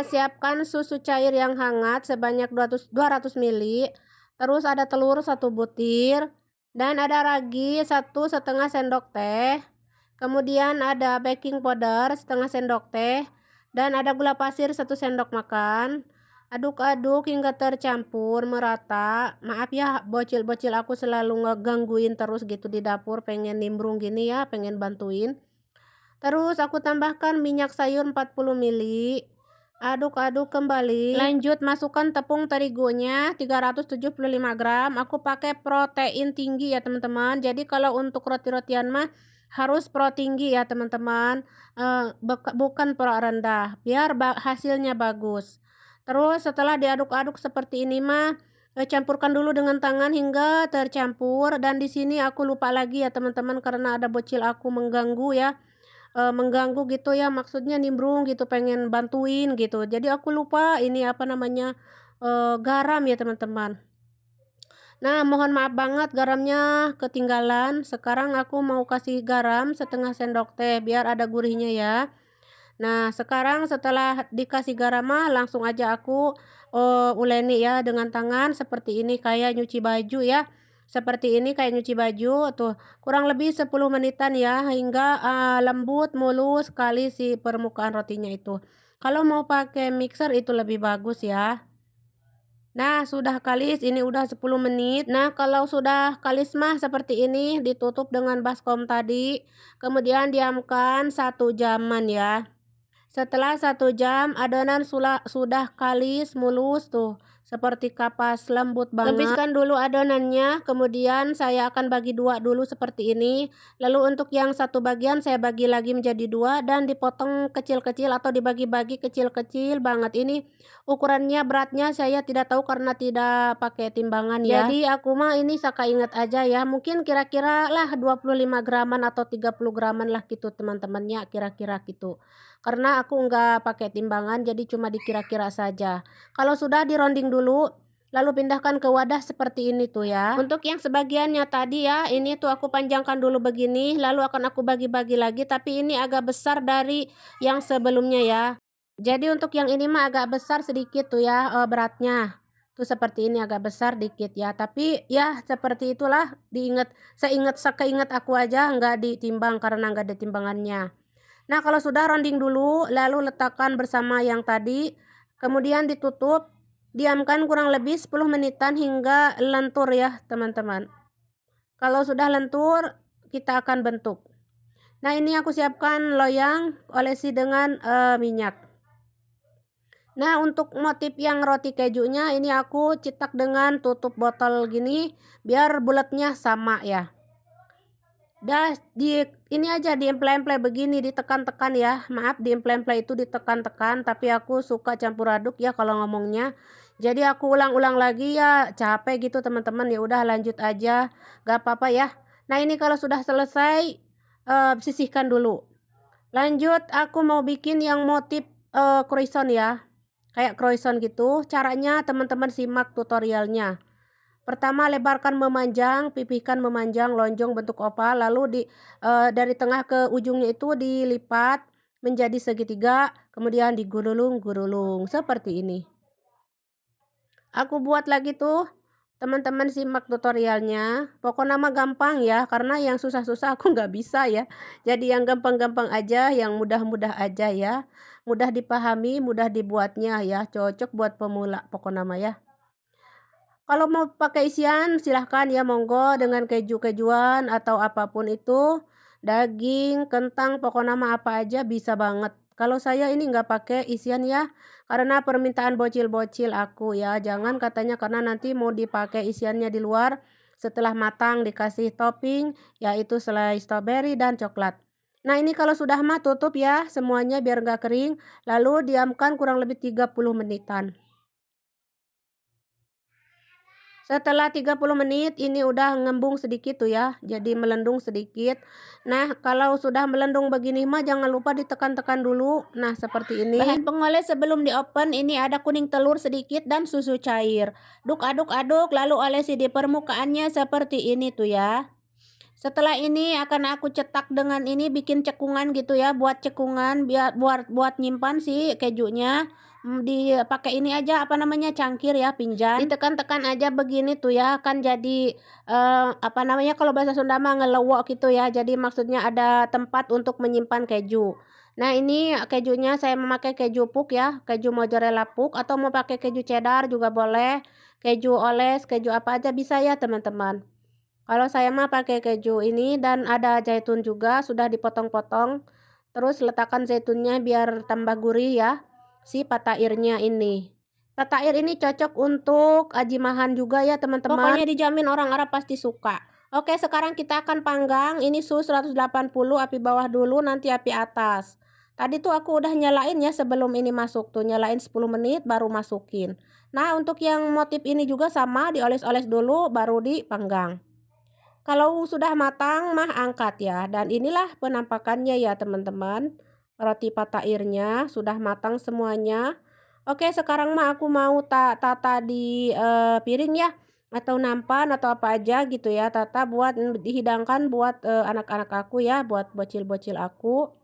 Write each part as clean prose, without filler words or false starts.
siapkan susu cair yang hangat sebanyak 200 ml. Terus ada telur 1 butir. Dan ada ragi 1,5 sendok teh. Kemudian ada baking powder setengah sendok teh. Dan ada gula pasir 1 sendok makan. Aduk-aduk hingga tercampur merata. Maaf ya, bocil-bocil aku selalu ngegangguin terus gitu di dapur, pengen nimbrung gini ya, pengen bantuin. Terus aku tambahkan minyak sayur 40 ml. Aduk-aduk kembali. Lanjut masukkan tepung terigunya 375 gram. Aku pakai protein tinggi ya teman-teman. Jadi kalau untuk roti-rotian mah harus pro tinggi ya teman-teman. Bukan pro rendah. Biar hasilnya bagus. Terus setelah diaduk-aduk seperti ini mah campurkan dulu dengan tangan hingga tercampur. Dan di sini aku lupa lagi ya teman-teman karena ada bocil aku mengganggu ya. Mengganggu gitu ya, maksudnya nimbrung gitu, pengen bantuin gitu. Jadi aku lupa ini apa namanya, garam ya teman-teman. Nah, mohon maaf banget garamnya ketinggalan. Sekarang aku mau kasih garam setengah sendok teh biar ada gurihnya ya. Nah, sekarang setelah dikasih garam mah langsung aja aku uleni ya dengan tangan seperti ini kayak nyuci baju ya. Seperti ini kayak nyuci baju tuh. Kurang lebih 10 menitan ya hingga lembut mulus sekali si permukaan rotinya itu. Kalau mau pakai mixer itu lebih bagus ya. Nah, sudah kalis ini udah 10 menit. Nah, kalau sudah kalis mah seperti ini ditutup dengan baskom tadi. Kemudian diamkan 1 jaman ya. Setelah 1 jam adonan sudah kalis mulus tuh seperti kapas lembut banget. Lepiskan dulu adonannya, kemudian saya akan bagi dua dulu seperti ini. Lalu untuk yang satu bagian saya bagi lagi menjadi dua dan dipotong kecil-kecil atau dibagi-bagi kecil-kecil banget. Ini ukurannya beratnya saya tidak tahu karena tidak pakai timbangan ya. Jadi aku mah ini saka ingat aja ya. Mungkin kira-kira lah 25 graman atau 30 graman lah gitu teman-temannya kira-kira gitu. Karena aku nggak pakai timbangan jadi cuma dikira-kira saja. Kalau sudah dironding dulu lalu pindahkan ke wadah seperti ini tuh ya. Untuk yang sebagiannya tadi ya, ini tuh aku panjangkan dulu begini lalu akan aku bagi-bagi lagi, tapi ini agak besar dari yang sebelumnya ya. Jadi untuk yang ini mah agak besar sedikit tuh ya beratnya. Tuh seperti ini agak besar dikit ya. Tapi ya seperti itulah seingat aku aja nggak ditimbang karena nggak ada timbangannya. Nah, kalau sudah rounding dulu, lalu letakkan bersama yang tadi, kemudian ditutup, diamkan kurang lebih 10 menitan hingga lentur ya, teman-teman. Kalau sudah lentur, kita akan bentuk. Nah, ini aku siapkan loyang, olesi dengan minyak. Nah, untuk motif yang roti kejunya, ini aku cetak dengan tutup botol gini, biar bulatnya sama ya. Dah ini aja diemple-emple begini ditekan-tekan ya. Maaf diemple-emple itu ditekan-tekan tapi aku suka campur aduk ya kalau ngomongnya. Jadi aku ulang-ulang lagi ya capek gitu teman-teman, ya udah lanjut aja gak apa-apa ya. Nah, ini kalau sudah selesai sisihkan dulu. Lanjut aku mau bikin yang motif croissant ya. Kayak croissant gitu. Caranya teman-teman simak tutorialnya. Pertama lebarkan memanjang, pipihkan memanjang, lonjong bentuk oval, lalu dari tengah ke ujungnya itu dilipat menjadi segitiga, kemudian digulung-gulung seperti ini. Aku buat lagi tuh, teman-teman simak tutorialnya. Pokoknya mah gampang ya, karena yang susah-susah aku nggak bisa ya. Jadi yang gampang-gampang aja, yang mudah-mudah aja ya. Mudah dipahami, mudah dibuatnya ya, cocok buat pemula pokoknya mah ya. Kalau mau pakai isian silahkan ya, monggo dengan keju-kejuan atau apapun itu, daging, kentang, pokoknya mah apa aja bisa banget. Kalau saya ini nggak pakai isian ya, karena permintaan bocil-bocil aku ya. Jangan katanya karena nanti mau dipakai isiannya di luar, setelah matang dikasih topping, yaitu selai strawberry dan coklat. Nah, ini kalau sudah mah tutup ya semuanya biar nggak kering, lalu diamkan kurang lebih 30 menitan. Setelah 30 menit ini udah ngembung sedikit tuh ya, jadi melendung sedikit. Nah, kalau sudah melendung begini mah jangan lupa ditekan-tekan dulu. Nah, seperti ini. Bahan pengoles sebelum di-open ini ada kuning telur sedikit dan susu cair. Aduk-aduk lalu olesi di permukaannya seperti ini tuh ya. Setelah ini akan aku cetak dengan ini, bikin cekungan gitu ya, buat cekungan biar buat nyimpan si kejunya. dipakai ini aja apa namanya cangkir ya, pinjan. Ditekan-tekan aja begini tuh ya, kan jadi apa namanya kalau bahasa Sunda mah ngelewok gitu ya. Jadi maksudnya ada tempat untuk menyimpan keju. Nah, ini kejunya saya memakai keju puk ya, keju mozzarella puk atau mau pakai keju cheddar juga boleh. Keju oles, keju apa aja bisa ya, teman-teman. Kalau saya mah pakai keju ini dan ada zaitun juga sudah dipotong-potong. Terus letakkan zaitunnya biar tambah gurih ya. Si patairnya ini. Patair ini cocok untuk ajimahan juga ya teman-teman. Pokoknya dijamin orang Arab pasti suka. Oke, sekarang kita akan panggang. Ini suhu 180, api bawah dulu, nanti api atas. Tadi tuh aku udah nyalain ya sebelum ini masuk tuh. Nyalain 10 menit baru masukin. Nah, untuk yang motif ini juga sama, dioles-oles dulu baru dipanggang. Kalau sudah matang mah angkat ya. Dan inilah penampakannya ya teman-teman. Roti patairnya sudah matang semuanya. Oke, sekarang mah aku mau tata di piring ya. Atau nampan atau apa aja gitu ya. Tata buat dihidangkan buat anak-anak aku ya. Buat bocil-bocil aku.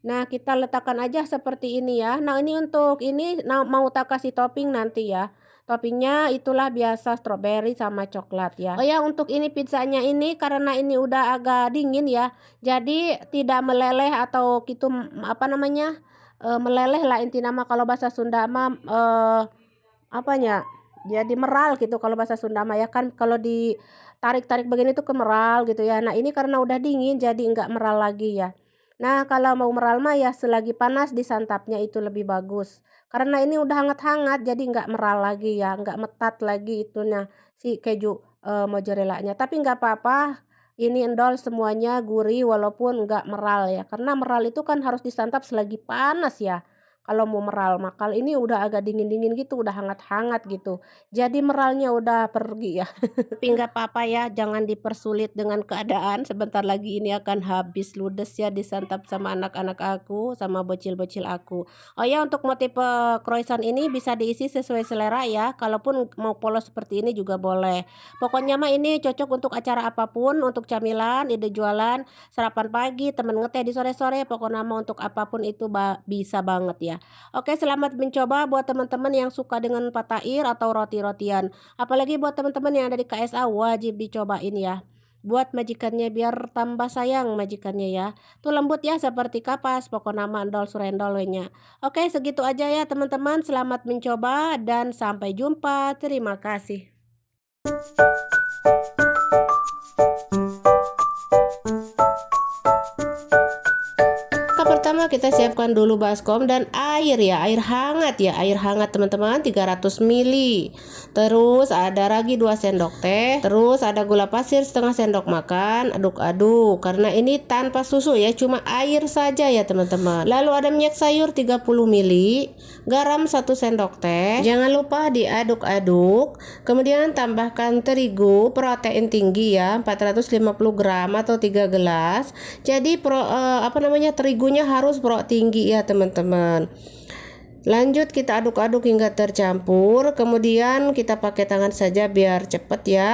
Nah, kita letakkan aja seperti ini ya. Nah, ini untuk ini mau tak kasih topping nanti ya. Toppingnya itulah biasa strawberry sama coklat ya. Oh ya, untuk ini pizzanya ini karena ini udah agak dingin ya. Jadi tidak meleleh atau gitu apa namanya? Meleleh lah inti nama kalau bahasa Sunda mah apanya? Jadi meral gitu kalau bahasa Sunda mah ya kan kalau ditarik-tarik begini tuh kemeral gitu ya. Nah, ini karena udah dingin jadi enggak meral lagi ya. Nah, kalau mau meral mah ya selagi panas disantapnya itu lebih bagus. Karena ini udah hangat-hangat jadi nggak meral lagi ya, nggak metat lagi itunya si keju mozzarellanya. Tapi nggak apa-apa, ini endol semuanya gurih walaupun nggak meral ya. Karena meral itu kan harus disantap selagi panas ya. Kalau mau meral, makal ini udah agak dingin-dingin gitu, udah hangat-hangat gitu. Jadi meralnya udah pergi ya. Tapi nggak apa-apa ya, jangan dipersulit dengan keadaan. Sebentar lagi ini akan habis ludes ya disantap sama anak-anak aku, sama bocil-bocil aku. Oh ya, untuk motif croissant ini bisa diisi sesuai selera ya. Kalaupun mau polos seperti ini juga boleh. Pokoknya mah ini cocok untuk acara apapun, untuk camilan, ide jualan, sarapan pagi, temen ngeteh di sore-sore. Pokoknya mah untuk apapun itu bisa banget ya. Oke, selamat mencoba buat teman-teman yang suka dengan patair atau roti-rotian. Apalagi buat teman-teman yang ada di KSA wajib dicobain ya. Buat majikannya biar tambah sayang majikannya ya. Tuh lembut ya seperti kapas, pokoknya mandol surendol nya. Oke, segitu aja ya teman-teman. Selamat mencoba dan sampai jumpa. Terima kasih. Pertama kita siapkan dulu baskom dan air ya, air hangat ya, air hangat teman-teman 300 ml. Terus ada ragi 2 sendok teh, terus ada gula pasir setengah sendok makan, aduk-aduk karena ini tanpa susu ya, cuma air saja ya teman-teman. Lalu ada minyak sayur 30 ml, garam 1 sendok teh. Jangan lupa diaduk-aduk. Kemudian tambahkan terigu protein tinggi ya, 450 gram atau 3 gelas. Jadi terigunya harus pro tinggi ya teman-teman. Lanjut kita aduk-aduk hingga tercampur. Kemudian kita pakai tangan saja biar cepet ya.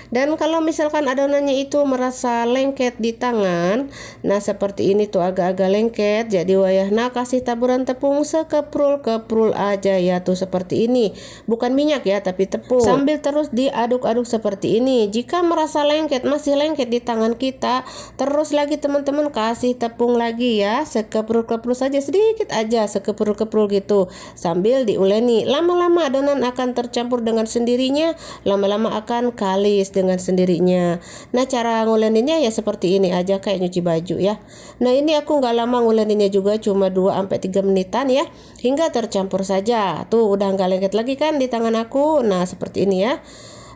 Dan kalau misalkan adonannya itu merasa lengket di tangan, nah seperti ini tuh agak-agak lengket, jadi wayahna kasih taburan tepung sekeprul-keprul aja ya tuh seperti ini. Bukan minyak ya tapi tepung. Sambil terus diaduk-aduk seperti ini. Jika merasa lengket, masih lengket di tangan kita, terus lagi teman-teman kasih tepung lagi ya, sekeprul-keprul saja sedikit aja, sekeprul-keprul gitu. Sambil diuleni. Lama-lama adonan akan tercampur dengan sendirinya, lama-lama akan kalis dengan sendirinya. Nah, cara nguleninnya ya seperti ini aja kayak nyuci baju ya. Nah, ini aku nggak lama nguleninnya juga, cuma 2-3 menitan ya, hingga tercampur saja. Tuh udah nggak lengket lagi kan di tangan aku. Nah, seperti ini ya.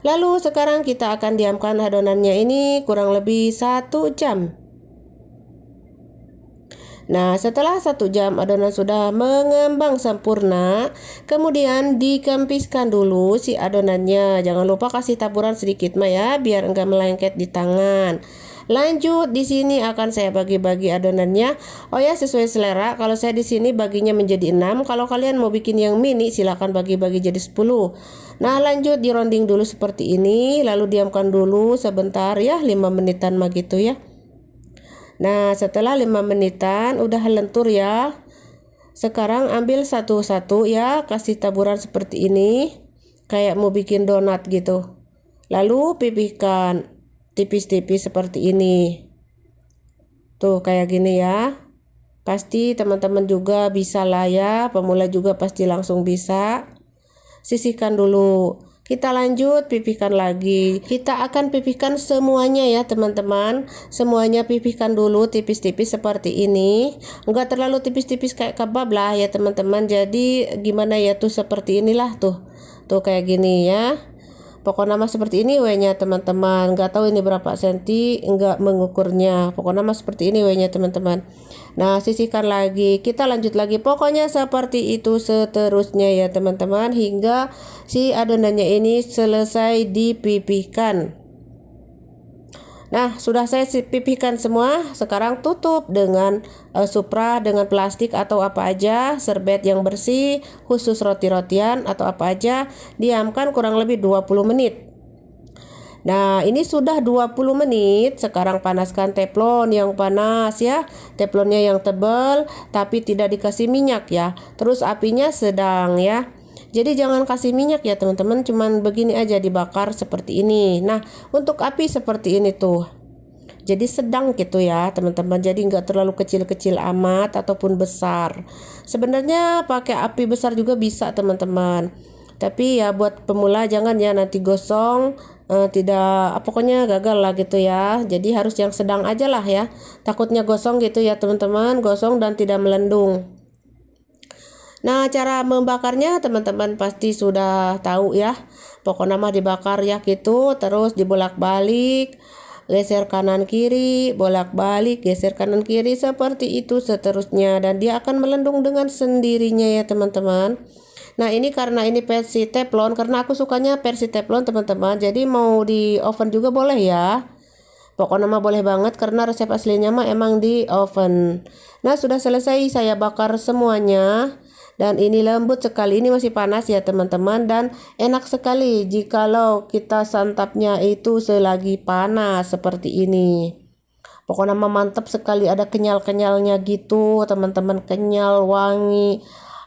Lalu sekarang kita akan diamkan adonannya ini kurang lebih 1 jam. Nah, setelah 1 jam adonan sudah mengembang sempurna, kemudian dikempiskan dulu si adonannya. Jangan lupa kasih taburan sedikit mah ya, biar enggak melengket di tangan. Lanjut di sini akan saya bagi-bagi adonannya. Oh ya, sesuai selera. Kalau saya di sini baginya menjadi 6. Kalau kalian mau bikin yang mini silakan bagi-bagi jadi 10. Nah, lanjut dironding dulu seperti ini, lalu diamkan dulu sebentar ya, 5 menitan mah gitu ya. Nah, setelah 5 menitan udah lentur ya. Sekarang ambil satu-satu ya, kasih taburan seperti ini, kayak mau bikin donat gitu. Lalu pipihkan tipis-tipis seperti ini. Tuh kayak gini ya. Pasti teman-teman juga bisa lah ya, pemula juga pasti langsung bisa. Sisihkan dulu. Kita lanjut pipihkan lagi. Kita akan pipihkan semuanya ya teman-teman. Semuanya pipihkan dulu tipis-tipis seperti ini. Enggak terlalu tipis-tipis kayak kebab lah ya teman-teman. Jadi gimana ya tuh seperti inilah tuh. Tuh kayak gini ya. Pokoknya mah seperti ini W-nya teman-teman. Enggak tahu ini berapa senti, enggak mengukurnya. Pokoknya mah seperti ini W-nya teman-teman. Nah, sisihkan lagi. Kita lanjut lagi. Pokoknya seperti itu seterusnya ya teman-teman, hingga si adonannya ini selesai dipipihkan. Nah, sudah saya pipihkan semua. Sekarang tutup dengan supra, dengan plastik atau apa aja, serbet yang bersih, khusus roti-rotian atau apa aja. Diamkan kurang lebih 20 menit. Nah, ini sudah 20 menit. Sekarang panaskan teflon yang panas ya. Teflonnya yang tebal tapi tidak dikasih minyak ya. Terus apinya sedang ya. Jadi jangan kasih minyak ya teman-teman, cuman begini aja dibakar seperti ini. Nah, untuk api seperti ini tuh. Jadi sedang gitu ya teman-teman. Jadi nggak terlalu kecil-kecil amat ataupun besar. Sebenarnya pakai api besar juga bisa teman-teman. Tapi ya buat pemula jangan ya, nanti gosong, tidak pokoknya gagal lah gitu ya. Jadi harus yang sedang aja lah ya. Takutnya gosong gitu ya teman-teman, gosong dan tidak melendung. Nah, cara membakarnya teman-teman pasti sudah tahu ya. Pokoknya mah dibakar ya gitu, terus dibolak-balik, geser kanan kiri, bolak-balik, geser kanan kiri, seperti itu seterusnya, dan dia akan melendung dengan sendirinya ya teman-teman. Nah, ini karena ini versi teflon, karena aku sukanya versi teflon teman-teman. Jadi mau di oven juga boleh ya. Pokoknya mah boleh banget karena resep aslinya mah emang di oven. Nah, sudah selesai saya bakar semuanya. Dan ini lembut sekali, ini masih panas ya teman-teman, dan enak sekali jikalau kita santapnya itu selagi panas seperti ini. Pokoknya mah mantap sekali, ada kenyal-kenyalnya gitu teman-teman, kenyal, wangi.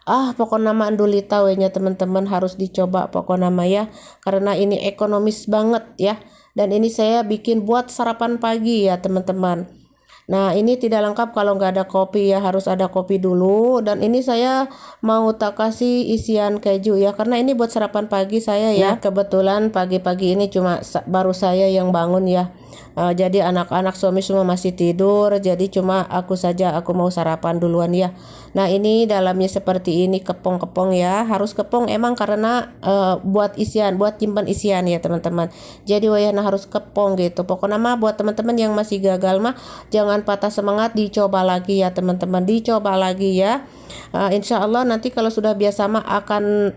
Pokoknya mah andulita we-nya teman-teman, harus dicoba pokoknya mah ya, karena ini ekonomis banget ya. Dan ini saya bikin buat sarapan pagi ya teman-teman. Nah, ini tidak lengkap kalau nggak ada kopi ya, harus ada kopi dulu. Dan ini saya mau tak kasih isian keju ya, karena ini buat sarapan pagi saya ya. Kebetulan pagi-pagi ini cuma baru saya yang bangun ya. Jadi anak-anak suami semua masih tidur, jadi cuma aku saja, aku mau sarapan duluan ya. Nah, ini dalamnya seperti ini, kepong-kepong ya, harus kepong emang karena buat isian, buat simpan isian ya teman-teman. Jadi wayana harus kepong gitu. Pokoknya mah buat teman-teman yang masih gagal mah jangan patah semangat, dicoba lagi ya teman-teman, dicoba lagi ya. Insya Allah nanti kalau sudah biasa mah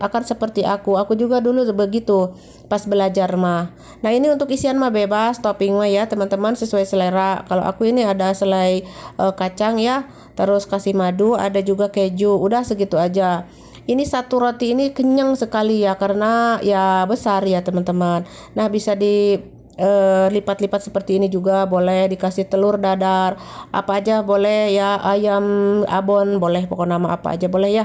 akan seperti aku juga dulu begitu pas belajar mah. Nah, ini untuk isian mah bebas, topping mah ya teman-teman sesuai selera. Kalau aku ini ada selai kacang ya, terus kasih madu, ada juga keju, udah segitu aja. Ini satu roti ini kenyang sekali ya, karena ya besar ya teman-teman. Nah, bisa di lipat-lipat seperti ini juga boleh, dikasih telur dadar apa aja boleh ya, ayam abon boleh, pokoknya nama apa aja boleh ya.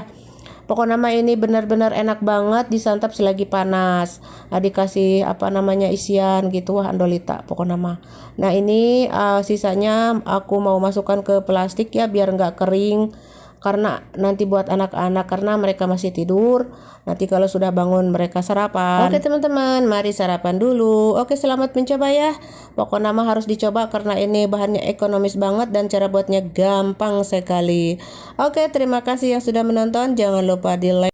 Pokoknya nama ini benar-benar enak banget disantap selagi panas. Dikasih apa namanya isian gitu, wah andolita pokoknya nama. Nah, ini sisanya aku mau masukkan ke plastik ya biar nggak kering, karena nanti buat anak-anak, karena mereka masih tidur. Nanti kalau sudah bangun mereka sarapan. Oke teman-teman, mari sarapan dulu. Oke, selamat mencoba ya. Pokoknya mah harus dicoba karena ini bahannya ekonomis banget dan cara buatnya gampang sekali. Oke, terima kasih yang sudah menonton. Jangan lupa di like.